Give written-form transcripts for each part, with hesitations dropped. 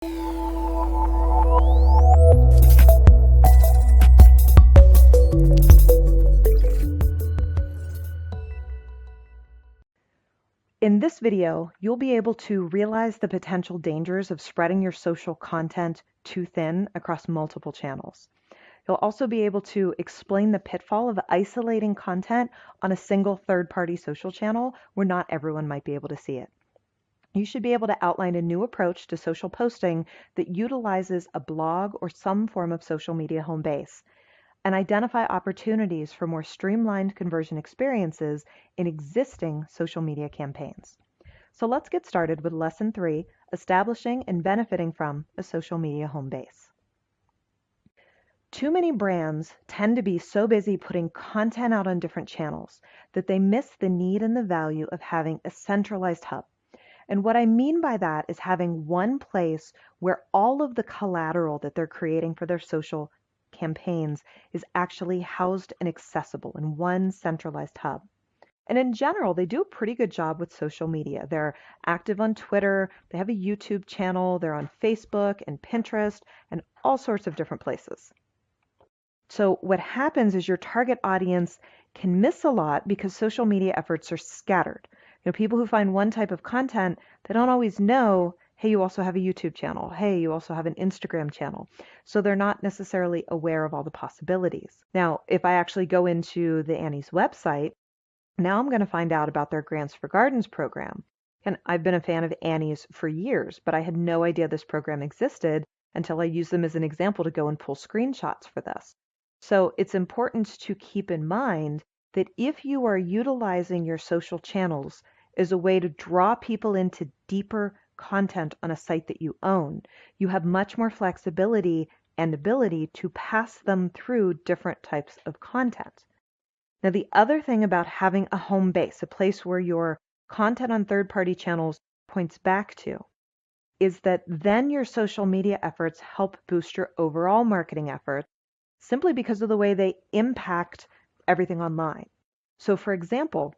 In this video, you'll be able to realize the potential dangers of spreading your social content too thin across multiple channels. You'll also be able to explain the pitfall of isolating content on a single third-party social channel where not everyone might be able to see it. You should be able to outline a new approach to social posting that utilizes a blog or some form of social media home base, and identify opportunities for more streamlined conversion experiences in existing social media campaigns. So let's get started with Lesson 3, Establishing and Benefiting from a Social Media Home Base. Too many brands tend to be so busy putting content out on different channels that they miss the need and the value of having a centralized hub. And what I mean by that is having one place where all of the collateral that they're creating for their social campaigns is actually housed and accessible in one centralized hub. And in general, they do a pretty good job with social media. They're active on Twitter, they have a YouTube channel, they're on Facebook and Pinterest and all sorts of different places. So what happens is your target audience can miss a lot because social media efforts are scattered. People who find one type of content, they don't always know, hey, you also have a YouTube channel. Hey, you also have an Instagram channel. So they're not necessarily aware of all the possibilities. Now, if I actually go into the Annie's website, now I'm going to find out about their Grants for Gardens program. And I've been a fan of Annie's for years, but I had no idea this program existed until I used them as an example to go and pull screenshots for this. So it's important to keep in mind that if you are utilizing your social channels as a way to draw people into deeper content on a site that you own, you have much more flexibility and ability to pass them through different types of content. Now, the other thing about having a home base, a place where your content on third-party channels points back to, is that then your social media efforts help boost your overall marketing efforts simply because of the way they impact everything online. So for example,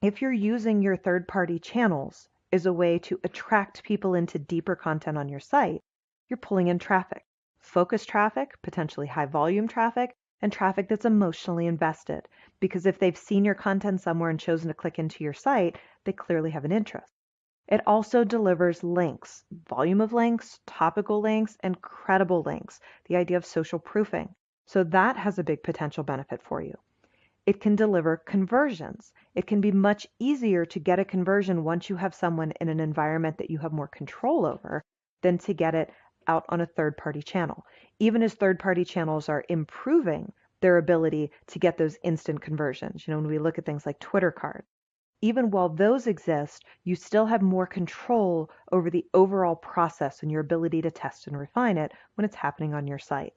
if you're using your third-party channels as a way to attract people into deeper content on your site, you're pulling in traffic, focused traffic, potentially high volume traffic, and traffic that's emotionally invested. Because if they've seen your content somewhere and chosen to click into your site, they clearly have an interest. It also delivers links, volume of links, topical links, and credible links, the idea of social proofing. So that has a big potential benefit for you. It can deliver conversions. It can be much easier to get a conversion once you have someone in an environment that you have more control over than to get it out on a third-party channel, even as third-party channels are improving their ability to get those instant conversions. When we look at things like Twitter cards, even while those exist, you still have more control over the overall process and your ability to test and refine it when it's happening on your site.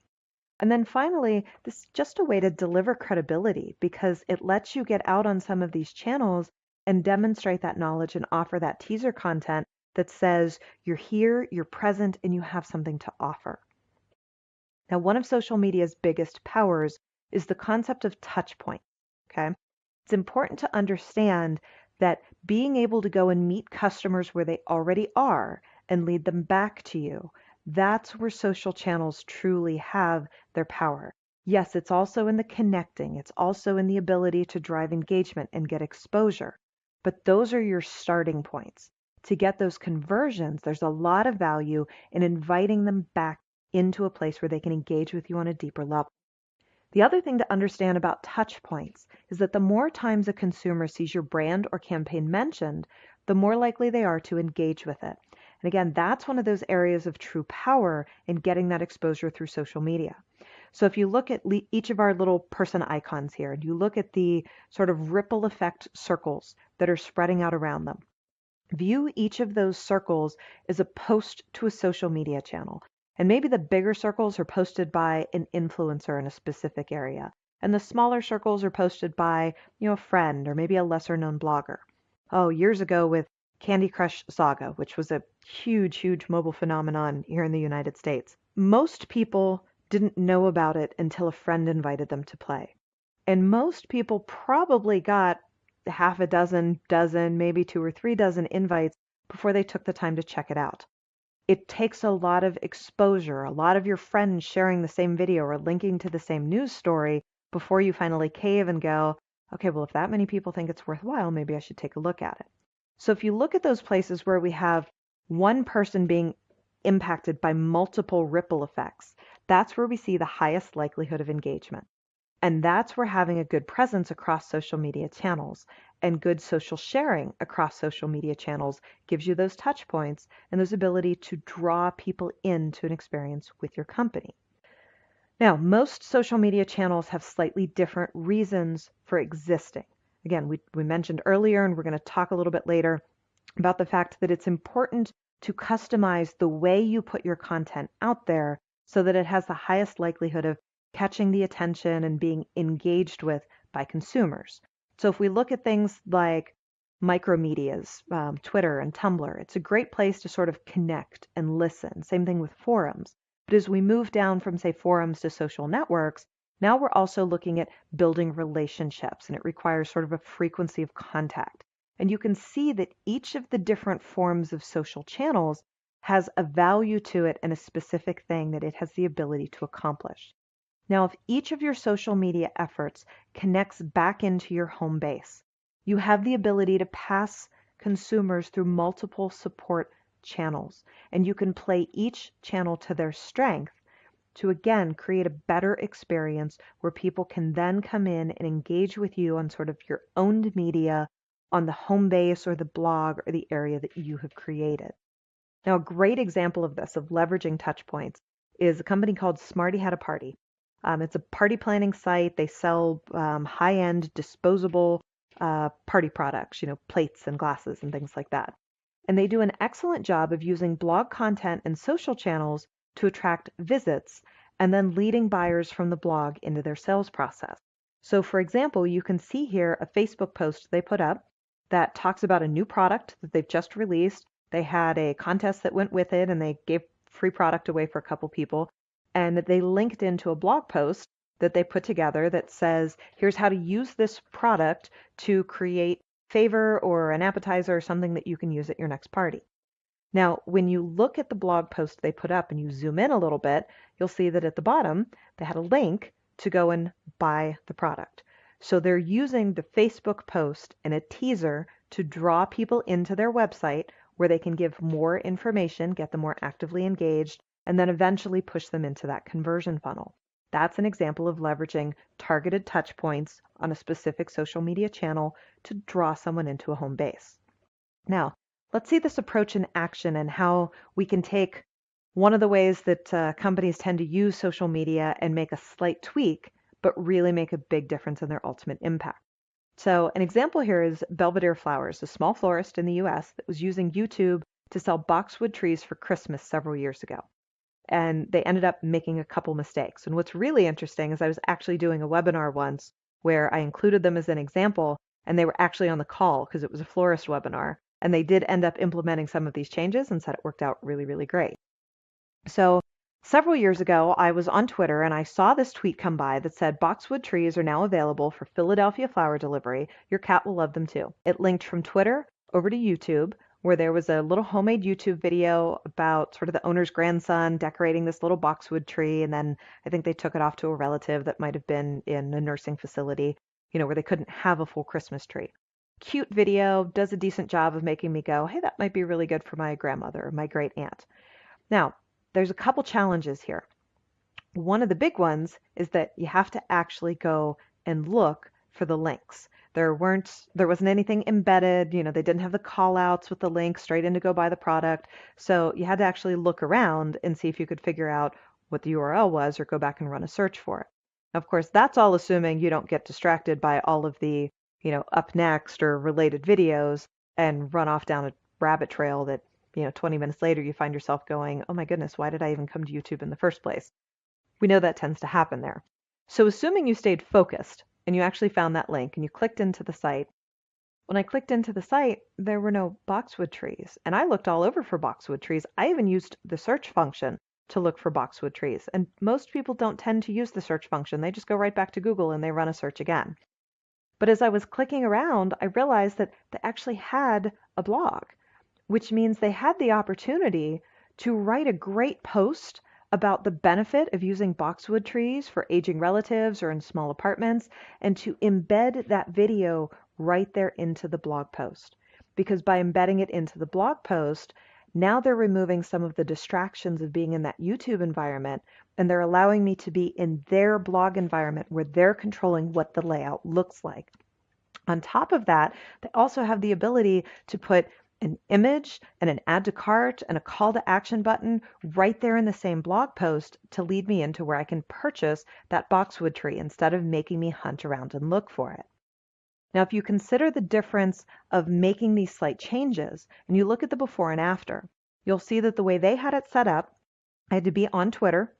And then finally, this is just a way to deliver credibility because it lets you get out on some of these channels and demonstrate that knowledge and offer that teaser content that says you're here, you're present, and you have something to offer. Now, one of social media's biggest powers is the concept of touch point. Okay? It's important to understand that being able to go and meet customers where they already are and lead them back to you, that's where social channels truly have their power. Yes, it's also in the connecting. It's also in the ability to drive engagement and get exposure. But those are your starting points. To get those conversions, there's a lot of value in inviting them back into a place where they can engage with you on a deeper level. The other thing to understand about touch points is that the more times a consumer sees your brand or campaign mentioned, the more likely they are to engage with it. And again, that's one of those areas of true power in getting that exposure through social media. So if you look at each of our little person icons here, and you look at the sort of ripple effect circles that are spreading out around them, view each of those circles as a post to a social media channel. And maybe the bigger circles are posted by an influencer in a specific area, and the smaller circles are posted by, a friend or maybe a lesser known blogger. Years ago with Candy Crush Saga, which was a huge, huge mobile phenomenon here in the United States, most people didn't know about it until a friend invited them to play. And most people probably got half a dozen, maybe 2 or 3 dozen invites before they took the time to check it out. it takes a lot of exposure, a lot of your friends sharing the same video or linking to the same news story before you finally cave and go, okay, well, if that many people think it's worthwhile, maybe I should take a look at it. So if you look at those places where we have one person being impacted by multiple ripple effects, that's where we see the highest likelihood of engagement. And that's where having a good presence across social media channels and good social sharing across social media channels gives you those touch points and those ability to draw people into an experience with your company. Now, most social media channels have slightly different reasons for existing. Again, we mentioned earlier, and we're going to talk a little bit later about the fact that it's important to customize the way you put your content out there so that it has the highest likelihood of catching the attention and being engaged with by consumers. So if we look at things like micromedias, Twitter and Tumblr, it's a great place to sort of connect and listen. Same thing with forums. But as we move down from, say, forums to social networks, now we're also looking at building relationships, and it requires sort of a frequency of contact. And you can see that each of the different forms of social channels has a value to it and a specific thing that it has the ability to accomplish. Now, if each of your social media efforts connects back into your home base, you have the ability to pass consumers through multiple support channels, and you can play each channel to their strength to, again, create a better experience where people can then come in and engage with you on sort of your owned media on the home base or the blog or the area that you have created. Now, a great example of this, of leveraging touch points, is a company called Smarty Had a Party. It's a party planning site. They sell high-end disposable party products, plates and glasses and things like that. And they do an excellent job of using blog content and social channels to attract visits and then leading buyers from the blog into their sales process. So for example, you can see here a Facebook post they put up that talks about a new product that they've just released. They had a contest that went with it, and they gave free product away for a couple people. And they linked into a blog post that they put together that says, here's how to use this product to create favor or an appetizer or something that you can use at your next party. Now, when you look at the blog post they put up and you zoom in a little bit, you'll see that at the bottom, they had a link to go and buy the product. So they're using the Facebook post and a teaser to draw people into their website where they can give more information, get them more actively engaged, and then eventually push them into that conversion funnel. That's an example of leveraging targeted touch points on a specific social media channel to draw someone into a home base. Now, let's see this approach in action and how we can take one of the ways that companies tend to use social media and make a slight tweak, but really make a big difference in their ultimate impact. So an example here is Belvedere Flowers, a small florist in the US that was using YouTube to sell boxwood trees for Christmas several years ago. And they ended up making a couple mistakes. And what's really interesting is I was actually doing a webinar once where I included them as an example, and they were actually on the call because it was a florist webinar. And they did end up implementing some of these changes and said it worked out really, really great. So several years ago, I was on Twitter and I saw this tweet come by that said, boxwood trees are now available for Philadelphia flower delivery. Your cat will love them too. It linked from Twitter over to YouTube, where there was a little homemade YouTube video about sort of the owner's grandson decorating this little boxwood tree. And then I think they took it off to a relative that might have been in a nursing facility, where they couldn't have a full Christmas tree. Cute video, does a decent job of making me go, hey, that might be really good for my grandmother or my great aunt. Now, there's a couple challenges here. One of the big ones is that you have to actually go and look for the links. There wasn't anything embedded, they didn't have the call outs with the link straight in to go buy the product. So you had to actually look around and see if you could figure out what the URL was or go back and run a search for it. Of course, that's all assuming you don't get distracted by all of the, up next or related videos and run off down a rabbit trail that, 20 minutes later you find yourself going, oh my goodness, why did I even come to YouTube in the first place? We know that tends to happen there. So assuming you stayed focused and you actually found that link and you clicked into the site, when I clicked into the site, there were no boxwood trees. And I looked all over for boxwood trees. I even used the search function to look for boxwood trees. And most people don't tend to use the search function. They just go right back to Google and they run a search again. But as I was clicking around, I realized that they actually had a blog, which means they had the opportunity to write a great post about the benefit of using boxwood trees for aging relatives or in small apartments, and to embed that video right there into the blog post. Because by embedding it into the blog post, now they're removing some of the distractions of being in that YouTube environment, and they're allowing me to be in their blog environment where they're controlling what the layout looks like. On top of that, they also have the ability to put an image and an add to cart and a call to action button right there in the same blog post to lead me into where I can purchase that boxwood tree instead of making me hunt around and look for it. Now, if you consider the difference of making these slight changes and you look at the before and after, you'll see that the way they had it set up, I had to be on Twitter,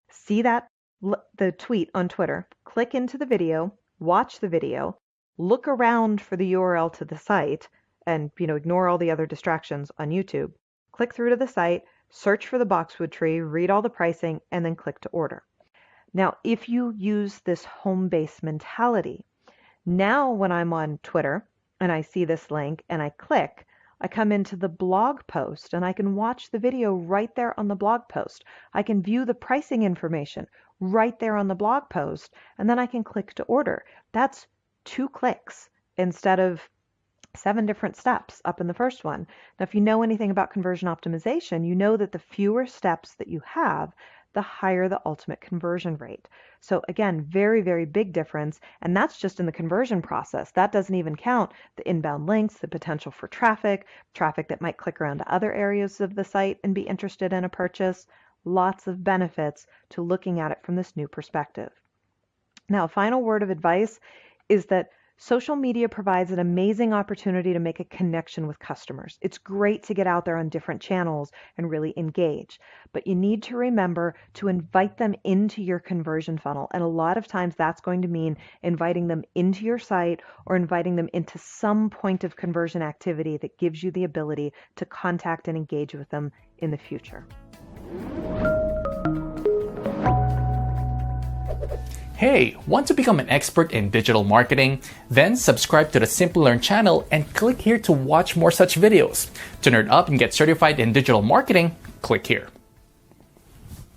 see the tweet on Twitter, click into the video, watch the video, look around for the URL to the site, and ignore all the other distractions on YouTube. Click through to the site, search for the boxwood tree, read all the pricing, and then click to order. Now, if you use this home-based mentality, now when I'm on Twitter and I see this link and I click, I come into the blog post and I can watch the video right there on the blog post. I can view the pricing information right there on the blog post, and then I can click to order. That's 2 clicks instead of 7 different steps up in the first one. Now, if you know anything about conversion optimization, you know that the fewer steps that you have, the higher the ultimate conversion rate. So again, very, very big difference. And that's just in the conversion process. That doesn't even count the inbound links, the potential for traffic that might click around to other areas of the site and be interested in a purchase. Lots of benefits to looking at it from this new perspective. Now, a final word of advice is that social media provides an amazing opportunity to make a connection with customers. It's great to get out there on different channels and really engage, but you need to remember to invite them into your conversion funnel. And a lot of times that's going to mean inviting them into your site or inviting them into some point of conversion activity that gives you the ability to contact and engage with them in the future. Hey, want to become an expert in digital marketing? Then subscribe to the Simplilearn channel and click here to watch more such videos. To nerd up and get certified in digital marketing, click here.